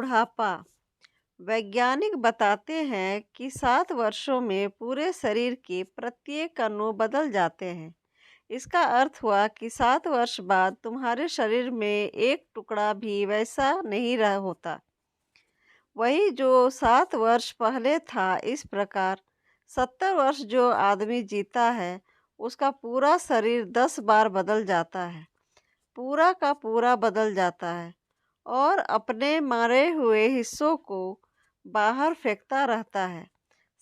बुढ़ापा। वैज्ञानिक बताते हैं कि 7 वर्षों में पूरे शरीर के प्रत्येक अणु बदल जाते हैं। इसका अर्थ हुआ कि 7 वर्ष बाद तुम्हारे शरीर में एक टुकड़ा भी वैसा नहीं रह होता, वही जो 7 वर्ष पहले था। इस प्रकार 70 वर्ष जो आदमी जीता है उसका पूरा शरीर 10 बार बदल जाता है, पूरा का पूरा बदल जाता है और अपने मरे हुए हिस्सों को बाहर फेंकता रहता है।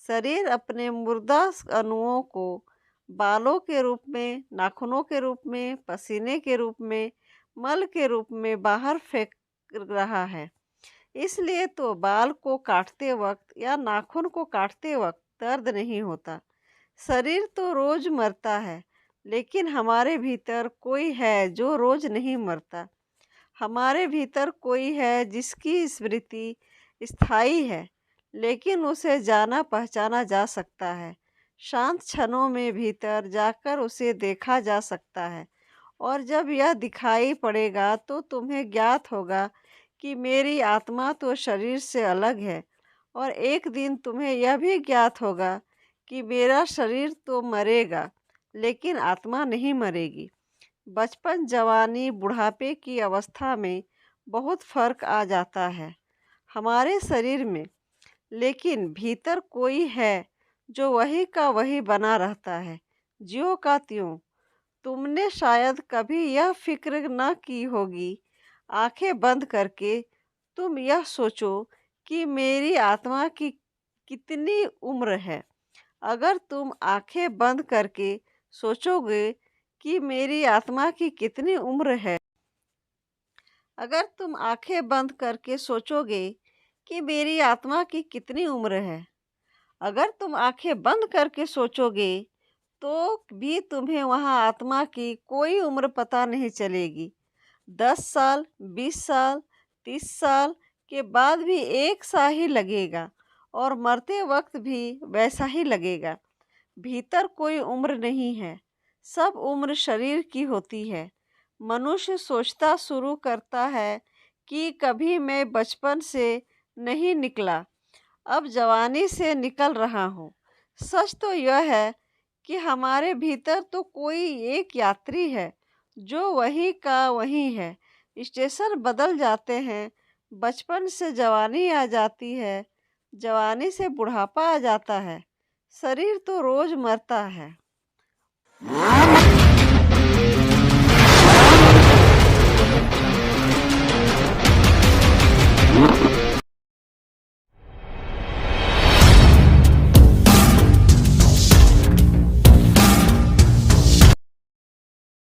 शरीर अपने मुर्दा अणुओं को बालों के रूप में, नाखूनों के रूप में, पसीने के रूप में, मल के रूप में बाहर फेंक रहा है। इसलिए तो बाल को काटते वक्त या नाखून को काटते वक्त दर्द नहीं होता। शरीर तो रोज मरता है, लेकिन हमारे भीतर कोई है जो रोज नहीं मरता। हमारे भीतर कोई है जिसकी स्मृति स्थायी है, लेकिन उसे जाना पहचाना जा सकता है। शांत क्षणों में भीतर जाकर उसे देखा जा सकता है, और जब यह दिखाई पड़ेगा तो तुम्हें ज्ञात होगा कि मेरी आत्मा तो शरीर से अलग है। और एक दिन तुम्हें यह भी ज्ञात होगा कि मेरा शरीर तो मरेगा, लेकिन आत्मा नहीं मरेगी। बचपन, जवानी, बुढ़ापे की अवस्था में बहुत फर्क आ जाता है हमारे शरीर में, लेकिन भीतर कोई है जो वही का वही बना रहता है, ज्यों का त्यों। तुमने शायद कभी यह फिक्र न की होगी, आंखें बंद करके तुम यह सोचो कि मेरी आत्मा की कितनी उम्र है। अगर तुम आंखें बंद करके सोचोगे कि मेरी आत्मा की कितनी उम्र है, अगर तुम आंखें बंद करके सोचोगे कि मेरी आत्मा की कितनी उम्र है, अगर तुम आंखें बंद करके सोचोगे तो भी तुम्हें वहाँ आत्मा की कोई उम्र पता नहीं चलेगी। 10 साल, 20 साल, 30 साल के बाद भी एक सा ही लगेगा और मरते वक्त भी वैसा ही लगेगा। भीतर कोई उम्र नहीं है, सब उम्र शरीर की होती है। मनुष्य सोचता शुरू करता है कि कभी मैं बचपन से नहीं निकला, अब जवानी से निकल रहा हूँ। सच तो यह है कि हमारे भीतर तो कोई एक यात्री है जो वही का वही है। स्टेशन बदल जाते हैं, बचपन से जवानी आ जाती है, जवानी से बुढ़ापा आ जाता है। शरीर तो रोज मरता है।